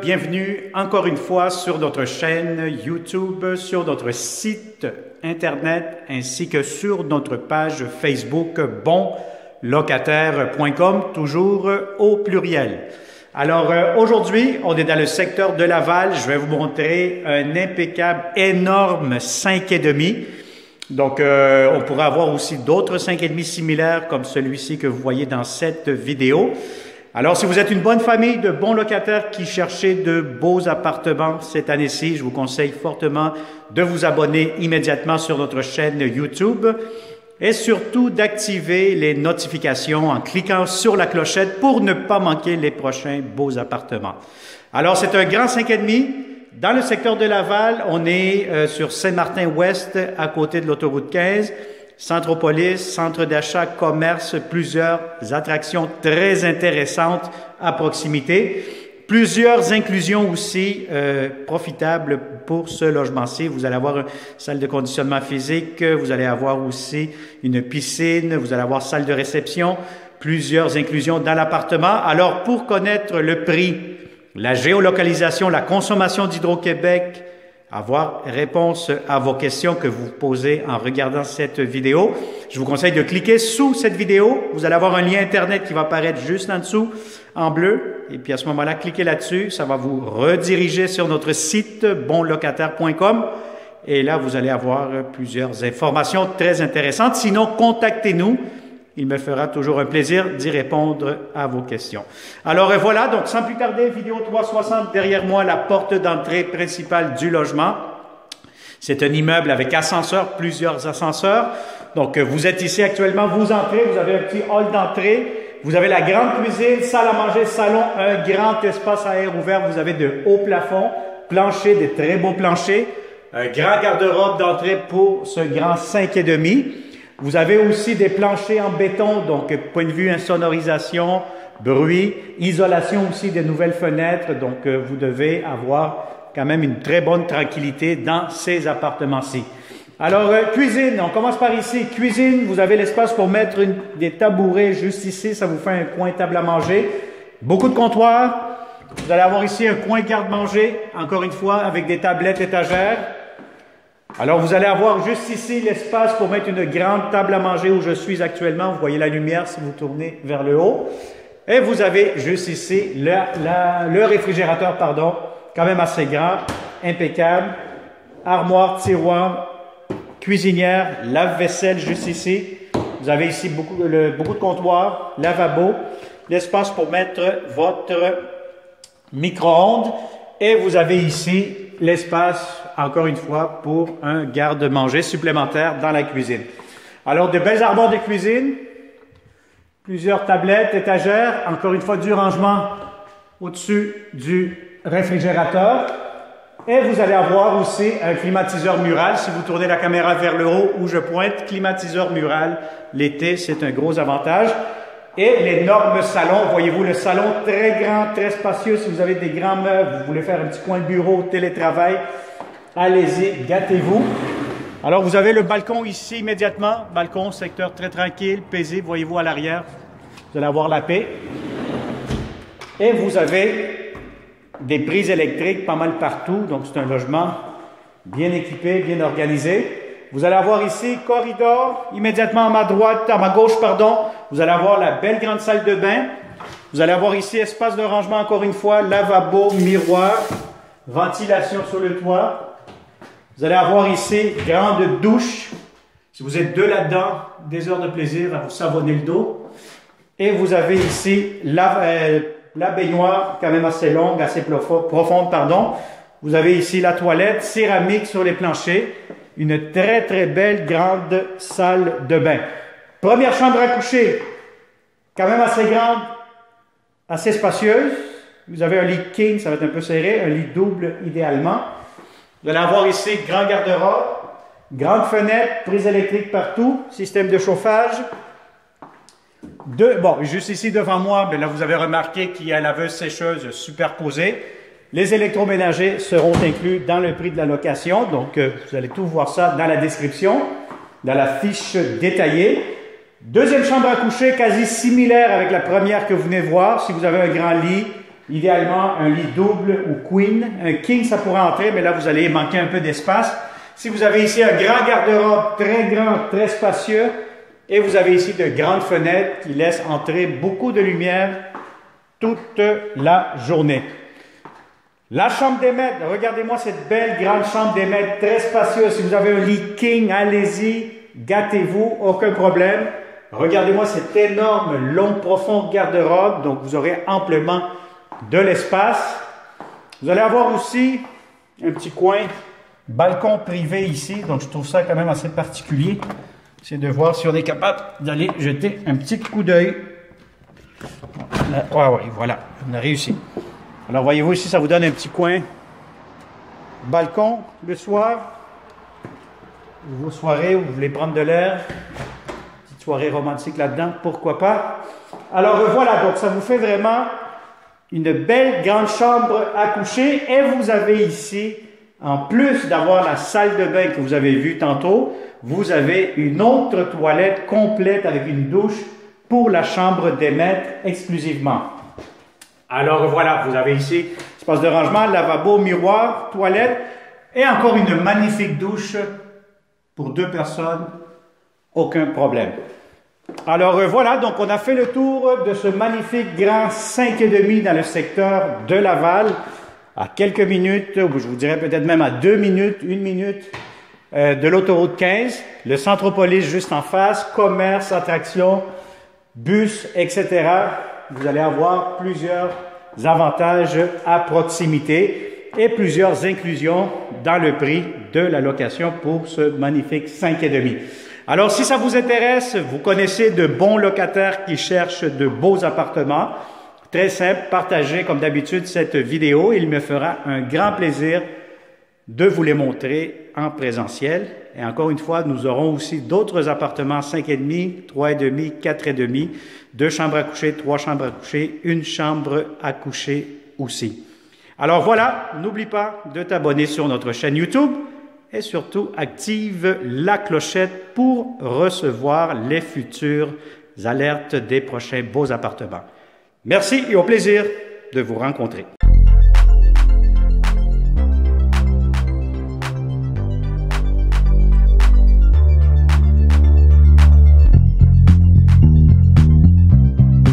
bienvenue encore une fois sur notre chaîne YouTube, sur notre site internet ainsi que sur notre page Facebook bonlocataire.com, toujours au pluriel. Alors aujourd'hui, on est dans le secteur de Laval. Je vais vous montrer un impeccable, énorme 5,5. Donc, on pourrait avoir aussi d'autres 5,5 similaires comme celui-ci que vous voyez dans cette vidéo. Alors, si vous êtes une bonne famille de bons locataires qui cherchez de beaux appartements cette année-ci, je vous conseille fortement de vous abonner immédiatement sur notre chaîne YouTube et surtout d'activer les notifications en cliquant sur la clochette pour ne pas manquer les prochains beaux appartements. Alors, c'est un grand 5,5. Dans le secteur de Laval, on est sur Saint-Martin-Ouest, à côté de l'autoroute 15. Centropolis, centre d'achat, commerce, plusieurs attractions très intéressantes à proximité. Plusieurs inclusions aussi profitables pour ce logement-ci. Vous allez avoir une salle de conditionnement physique, vous allez avoir aussi une piscine, vous allez avoir salle de réception, plusieurs inclusions dans l'appartement. Alors, pour connaître le prix, la géolocalisation, la consommation d'Hydro-Québec, avoir réponse à vos questions que vous posez en regardant cette vidéo, je vous conseille de cliquer sous cette vidéo. Vous allez avoir un lien Internet qui va apparaître juste en dessous, en bleu. Et puis à ce moment-là, cliquez là-dessus. Ça va vous rediriger sur notre site bonlocataire.com. Et là, vous allez avoir plusieurs informations très intéressantes. Sinon, contactez-nous. Il me fera toujours un plaisir d'y répondre à vos questions. Alors voilà, donc sans plus tarder, vidéo 360, derrière moi, la porte d'entrée principale du logement. C'est un immeuble avec ascenseur, plusieurs ascenseurs. Donc vous êtes ici actuellement, vous entrez, vous avez un petit hall d'entrée. Vous avez la grande cuisine, salle à manger, salon, un grand espace à air ouvert. Vous avez de hauts plafonds, planchers, des très beaux planchers. Un grand garde-robe d'entrée pour ce grand 5,5. Vous avez aussi des planchers en béton, donc point de vue insonorisation, bruit, isolation aussi des nouvelles fenêtres. Donc vous devez avoir quand même une très bonne tranquillité dans ces appartements-ci. Alors cuisine, on commence par ici. Cuisine, vous avez l'espace pour mettre des tabourets juste ici, ça vous fait un coin table à manger. Beaucoup de comptoirs. Vous allez avoir ici un coin garde-manger, encore une fois, avec des tablettes étagères. Alors, vous allez avoir juste ici l'espace pour mettre une grande table à manger où je suis actuellement. Vous voyez la lumière si vous tournez vers le haut. Et vous avez juste ici le réfrigérateur, pardon, quand même assez grand, impeccable. Armoire, tiroir, cuisinière, lave-vaisselle juste ici. Vous avez ici beaucoup de comptoirs, lavabo, l'espace pour mettre votre micro-ondes. Et vous avez ici l'espace, encore une fois, pour un garde-manger supplémentaire dans la cuisine. Alors, de belles armoires de cuisine, plusieurs tablettes, étagères, encore une fois, du rangement au-dessus du réfrigérateur. Et vous allez avoir aussi un climatiseur mural. Si vous tournez la caméra vers le haut où je pointe, climatiseur mural, l'été, c'est un gros avantage. Et l'énorme salon, voyez-vous le salon très grand, très spacieux. Si vous avez des grands meubles, vous voulez faire un petit coin de bureau, télétravail, allez-y, gâtez-vous. Alors vous avez le balcon ici immédiatement, balcon, secteur très tranquille, paisible, voyez-vous à l'arrière, vous allez avoir la paix. Et vous avez des prises électriques pas mal partout, donc c'est un logement bien équipé, bien organisé. Vous allez avoir ici, corridor, immédiatement à ma droite, à ma gauche, pardon. Vous allez avoir la belle grande salle de bain. Vous allez avoir ici, espace de rangement, encore une fois, lavabo, miroir, ventilation sur le toit. Vous allez avoir ici, grande douche. Si vous êtes deux là-dedans, des heures de plaisir à vous savonner le dos. Et vous avez ici la baignoire, quand même assez longue, assez profonde, pardon. Vous avez ici la toilette, céramique sur les planchers. Une très, très belle grande salle de bain. Première chambre à coucher, quand même assez grande, assez spacieuse. Vous avez un lit king, ça va être un peu serré, un lit double idéalement. Vous allez avoir ici grand garde-robe, grande fenêtre, prise électrique partout, système de chauffage. Bon, juste ici devant moi, mais là vous avez remarqué qu'il y a la laveuse-sécheuse superposée. Les électroménagers seront inclus dans le prix de la location, donc vous allez tout voir ça dans la description, dans la fiche détaillée. Deuxième chambre à coucher, quasi similaire avec la première que vous venez voir. Si vous avez un grand lit, Idéalement, un lit double ou queen. Un king, ça pourrait entrer, mais là, vous allez manquer un peu d'espace. Si vous avez ici un grand garde-robe, très grand, très spacieux, et vous avez ici de grandes fenêtres qui laissent entrer beaucoup de lumière toute la journée. La chambre des maîtres, regardez-moi cette belle grande chambre des maîtres, très spacieuse. Si vous avez un lit king, allez-y, gâtez-vous, aucun problème. Regardez-moi cet énorme, long, profond garde-robe, donc vous aurez amplement de l'espace. Vous allez avoir aussi un petit coin, balcon privé ici, donc je trouve ça quand même assez particulier. C'est de voir si on est capable d'aller jeter un petit coup d'œil. Voilà, on a réussi. Alors voyez-vous ici, ça vous donne un petit coin balcon le soir. Vos soirées où vous voulez prendre de l'air. Petite soirée romantique là-dedans, pourquoi pas. Alors voilà, donc ça vous fait vraiment une belle grande chambre à coucher. Et vous avez ici, en plus d'avoir la salle de bain que vous avez vue tantôt, vous avez une autre toilette complète avec une douche pour la chambre des maîtres exclusivement. Alors voilà, vous avez ici espace de rangement, lavabo, miroir, toilette et encore une magnifique douche pour 2 personnes, aucun problème. Alors voilà, donc on a fait le tour de ce magnifique grand 5,5 dans le secteur de Laval à quelques minutes, je vous dirais peut-être même à 2 minutes, 1 minute de l'autoroute 15, le Centropolis juste en face, commerce, attractions, bus, etc. Vous allez avoir plusieurs avantages à proximité et plusieurs inclusions dans le prix de la location pour ce magnifique 5,5. Alors, si ça vous intéresse, vous connaissez de bons locataires qui cherchent de beaux appartements, très simple, partagez comme d'habitude cette vidéo. Il me fera un grand plaisir de vous les montrer en présentiel. Et encore une fois, nous aurons aussi d'autres appartements 5,5, 3,5, 4,5, 2 chambres à coucher, 3 chambres à coucher, 1 chambre à coucher aussi. Alors voilà, n'oublie pas de t'abonner sur notre chaîne YouTube et surtout active la clochette pour recevoir les futures alertes des prochains beaux appartements. Merci et au plaisir de vous rencontrer.